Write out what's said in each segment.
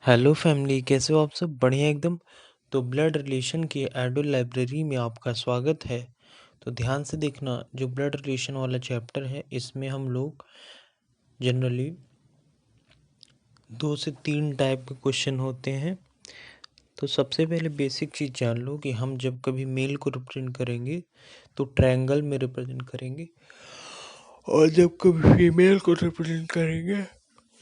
Hello family, कैसे हो आप सब? बढ़िया एकदम। तो ब्लड रिलेशन की एडो लाइब्रेरी में आपका स्वागत है। तो ध्यान से देखना, जो ब्लड रिलेशन वाला चैप्टर है इसमें हम लोग जनरली 2 से 3 टाइप के क्वेश्चन होते हैं। तो सबसे पहले बेसिक चीज़ जान लो कि हम जब कभी मेल को रिप्रेजेंट करेंगे तो ट्रायंगल में रिप्रेजेंट करेंगे, और जब कभी फीमेल को रिप्रेजेंट करेंगे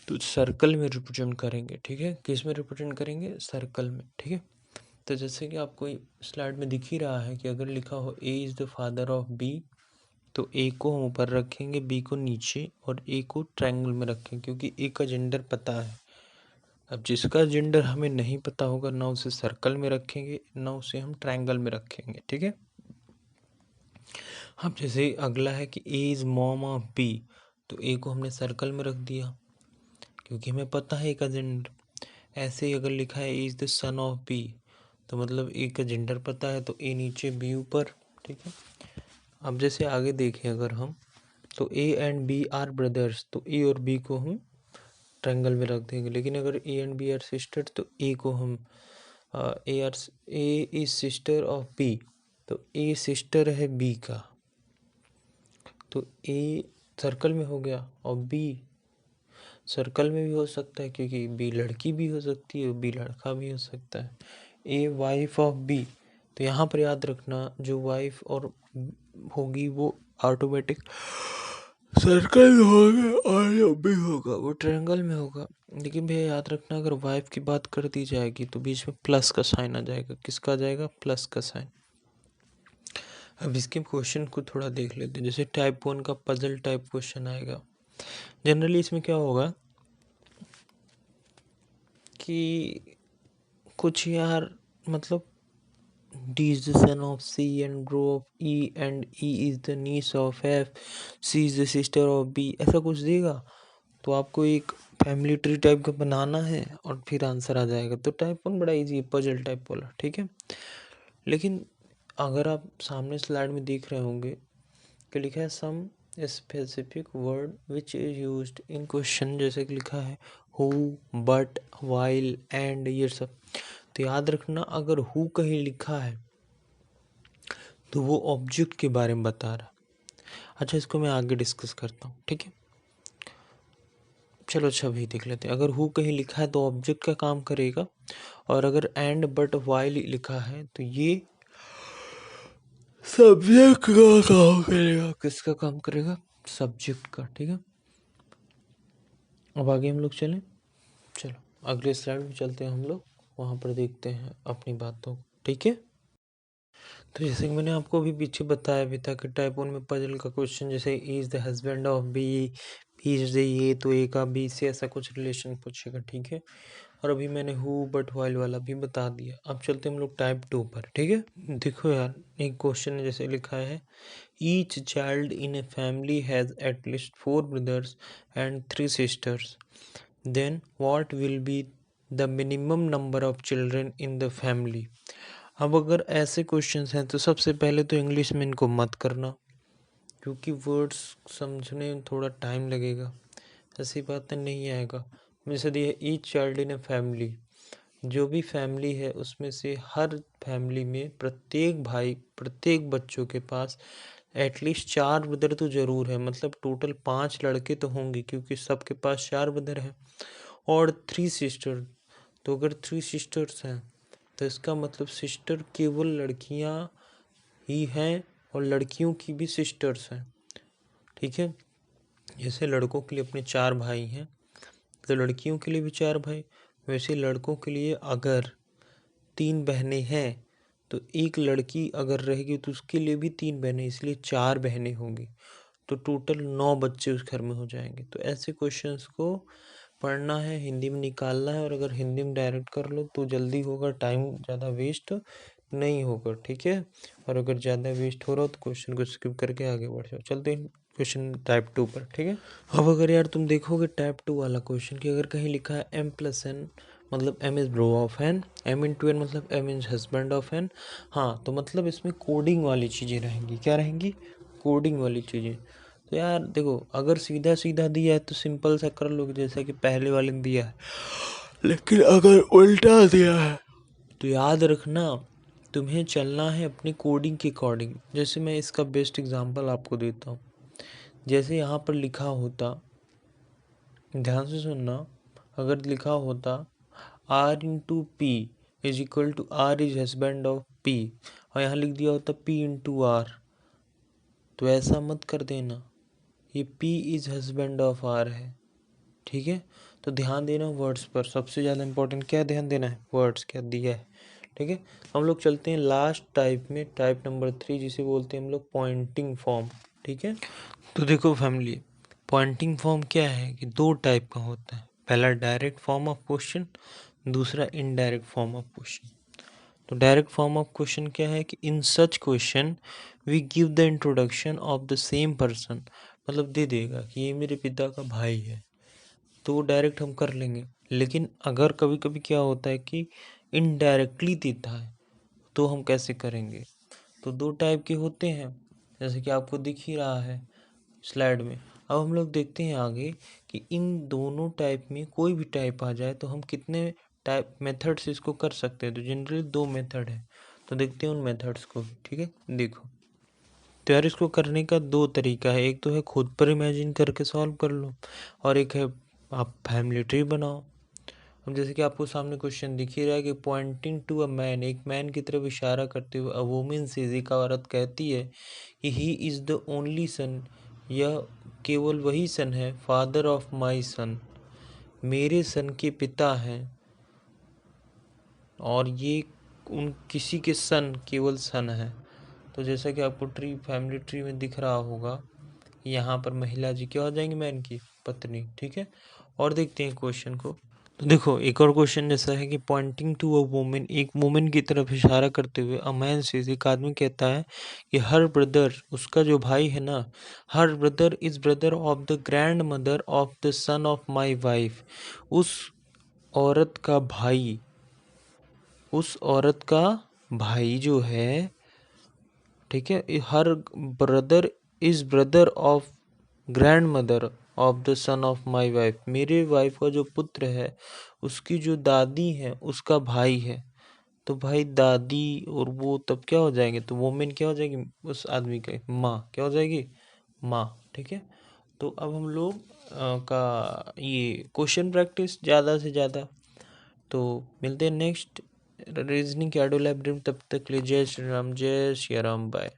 तो सर्कल में रिप्रेजेंट करेंगे। ठीक है, किस में रिप्रेजेंट करेंगे? सर्कल में। ठीक है, तो जैसे कि आपको स्लाइड में दिख ही रहा है कि अगर लिखा हो A is the father of B, तो ए को हम ऊपर रखेंगे, बी को नीचे, और ए को ट्रायंगल में रखेंगे क्योंकि ए का जेंडर पता है। अब जिसका जेंडर हमें नहीं पता होगा, ना उसे सर्कल में रखेंगे ना उसे हम ट्रायंगल में रखेंगे। ठीक है, अब जैसे अगला है कि A is mom of B, तो ए को हमने सर्कल में रख दिया क्योंकि हमें पता है ए का जेंडर। ऐसे ही अगर लिखा है A is the son of B, तो मतलब ए का जेंडर पता है तो ए नीचे बी ऊपर। ठीक है, अब जैसे आगे देखें अगर हम, तो A and B are brothers, तो ए और बी को हम ट्रायंगल में रख देंगे। लेकिन अगर A and B are sister, तो ए को हम A is sister of B, तो ए सिस्टर है बी का, तो ए सर्कल में हो गया और बी सर्कल में भी हो सकता है क्योंकि बी लड़की भी हो सकती है, बी लड़का भी हो सकता है। ए वाइफ ऑफ बी, तो यहाँ पर याद रखना जो वाइफ और होगी वो ऑटोमेटिक सर्कल में होगा, और जो बी होगा वो ट्रायंगल में होगा। लेकिन भैया याद रखना, अगर वाइफ की बात कर दी जाएगी तो बीच में प्लस का साइन आ जाएगा। किसका आ जाएगा? प्लस का साइन। अब इसके क्वेश्चन को थोड़ा देख लेते हैं। जैसे टाइप 1 का पजल टाइप क्वेश्चन आएगा। जनरली इसमें क्या होगा कि कुछ यार मतलब D is the son of C and bro of E and E is the niece of F, C is the sister of B, ऐसा कुछ देगा तो आपको एक फैमिली ट्री टाइप का बनाना है और फिर आंसर आ जाएगा। तो टाइप 1 बड़ा इजी है, पजल टाइप वाला। ठीक है, लेकिन अगर आप सामने स्लाइड में देख रहे होंगे कि लिखा है some specific word which is used in question, जैसे कि लिखा है हु, बट, वाइल, एंड, ये सब। तो याद रखना, अगर हु कहीं लिखा है तो वो ऑब्जेक्ट के बारे में बता रहा। अच्छा, इसको मैं आगे डिस्कस करता हूँ। ठीक है, चलो अच्छा अभी देख लेते हैं। अगर हु कहीं लिखा है तो ऑब्जेक्ट का काम करेगा, और अगर एंड, बट, वाइल लिखा है तो ये सब्जेक्ट का काम करेगा। किसका काम करेगा? सब्जेक्ट का। ठीक है, अब आगे हम लोग चलें। चलो अगले स्लाइड में चलते हैं हम लोग, वहाँ पर देखते हैं अपनी बातों को। ठीक है, तो जैसे कि मैंने आपको अभी पीछे बताया भी था कि टाइप 1 में पजल का क्वेश्चन, जैसे is the husband of B, is the ये, तो ए का बी से ऐसा कुछ रिलेशन पूछेगा। ठीक है, और अभी मैंने हु, बट, वाइल वाला भी बता दिया। अब चलते हम लोग टाइप 2 पर। ठीक है, देखो यार, एक क्वेश्चन जैसे लिखा है each child in a family has at least 4 brothers and 3 sisters, then what will be the minimum number of children in the family. अब अगर ऐसे क्वेश्चंस हैं तो सबसे पहले तो इंग्लिश में इनको मत करना क्योंकि वर्ड्स समझने में थोड़ा टाइम लगेगा, ऐसी बातें नहीं आएगा। जैसे दिए each child in a family, जो भी फैमिली है उसमें से हर फैमिली में प्रत्येक भाई, प्रत्येक बच्चों के पास एटलीस्ट 4 ब्रदर तो ज़रूर है, मतलब टोटल 5 लड़के तो होंगे क्योंकि सबके पास 4 ब्रदर हैं, और 3 सिस्टर। तो अगर 3 सिस्टर्स हैं तो इसका मतलब सिस्टर केवल लड़कियां ही हैं और लड़कियों की भी सिस्टर्स हैं। ठीक है, जैसे लड़कों के लिए अपने 4 भाई हैं तो लड़कियों के लिए भी 4 भाई, वैसे लड़कों के लिए अगर 3 बहनें हैं तो एक लड़की अगर रहेगी तो उसके लिए भी 3 बहनें, इसलिए 4 बहनें होंगी, तो टोटल 9 बच्चे उस घर में हो जाएंगे। तो ऐसे क्वेश्चंस को पढ़ना है, हिंदी में निकालना है, और अगर हिंदी में डायरेक्ट कर लो तो जल्दी होगा, टाइम ज़्यादा वेस्ट नहीं होगा। ठीक है, और अगर ज़्यादा वेस्ट हो रहा हो तो क्वेश्चन को स्किप करके आगे बढ़ जाओ। चलते हैं क्वेश्चन टाइप 2 पर। ठीक है, अब अगर यार तुम देखोगे टाइप 2 वाला क्वेश्चन कि अगर कहीं लिखा है m+n, मतलब m is bro of n, m×n मतलब m is husband of n। हाँ, तो मतलब इसमें कोडिंग वाली चीज़ें रहेंगी। क्या रहेंगी? कोडिंग वाली चीज़ें। तो यार देखो, अगर सीधा सीधा दिया है तो सिंपल सा कर लो, जैसा कि पहले वाले में दिया है। लेकिन अगर उल्टा दिया है तो याद रखना तुम्हें चलना है अपनी कोडिंग के अकॉर्डिंग। जैसे मैं इसका बेस्ट एग्जांपल आपको देता हूँ। जैसे यहाँ पर लिखा होता, ध्यान से सुनना, अगर लिखा होता R into P is equal to R is husband of P, और यहाँ लिख दिया होता P इंटू R, तो ऐसा मत कर देना, ये P is husband of R है। ठीक है, तो ध्यान देना वर्ड्स पर, सबसे ज़्यादा इंपॉर्टेंट क्या ध्यान देना है, वर्ड्स क्या दिया है। ठीक है, हम लोग चलते हैं लास्ट टाइप में, टाइप नंबर 3, जिसे बोलते हैं हम लोग पॉइंटिंग फॉर्म। ठीक है, तो देखो फैमिली, पॉइंटिंग फॉर्म क्या है कि दो टाइप का होता है। पहला डायरेक्ट फॉर्म ऑफ क्वेश्चन, दूसरा इनडायरेक्ट फॉर्म ऑफ क्वेश्चन। तो डायरेक्ट फॉर्म ऑफ क्वेश्चन क्या है कि in such question we give the introduction of the same person, मतलब दे देगा कि ये मेरे पिता का भाई है, तो वो डायरेक्ट हम कर लेंगे। लेकिन अगर कभी कभी क्या होता है कि इनडायरेक्टली देता है, तो हम कैसे करेंगे। तो दो टाइप के होते हैं, जैसे कि आपको दिख ही रहा है स्लाइड में। अब हम लोग देखते हैं आगे कि इन दोनों टाइप में कोई भी टाइप आ जाए तो हम कितने टाइप मेथड से इसको कर सकते हैं। तो जनरली दो मेथड है, तो देखते हैं उन मेथड्स को भी। ठीक है, देखो, तो यार इसको करने का दो तरीका है, एक तो है खुद पर इमेजिन करके सॉल्व कर लो, और एक है आप फैमिली ट्री बनाओ। अब जैसे कि आपको सामने क्वेश्चन दिख ही रहा है कि पॉइंटिंग टू अ मैन, एक मैन की तरफ इशारा करते हुए, अ वुमन सेज, एक औरत कहती है कि he is the only son, यह केवल वही सन है, फादर ऑफ माई सन, मेरे सन के पिता हैं, और ये उन किसी के सन केवल सन है। तो जैसा कि आपको ट्री, फैमिली ट्री में दिख रहा होगा, यहाँ पर महिला जी क्या हो जाएंगी, मैन की पत्नी। ठीक है, और देखते हैं क्वेश्चन को। तो देखो एक और क्वेश्चन जैसा है कि पॉइंटिंग टू अ वुमन, एक वुमन की तरफ इशारा करते हुए, अ मैन से, एक आदमी कहता है कि हर ब्रदर, उसका जो भाई है ना, her brother is brother of the grand mother of the son of my wife, उस औरत का भाई, उस औरत का भाई जो है, ठीक है, her brother is brother of grand mother of the son of my wife, मेरे वाइफ का जो पुत्र है उसकी जो दादी है उसका भाई है। तो भाई दादी और वो तब क्या हो जाएंगे, तो वोमेन क्या हो जाएगी, उस आदमी का माँ क्या हो जाएगी, माँ। ठीक है, तो अब हम लोग का ये क्वेश्चन प्रैक्टिस ज़्यादा से ज़्यादा। तो मिलते हैं नेक्स्ट रीजनिंग के ऑडियो लाइब्रेरी में, तब तक के लिए जय श्री राम, जय श्री राम, बाय।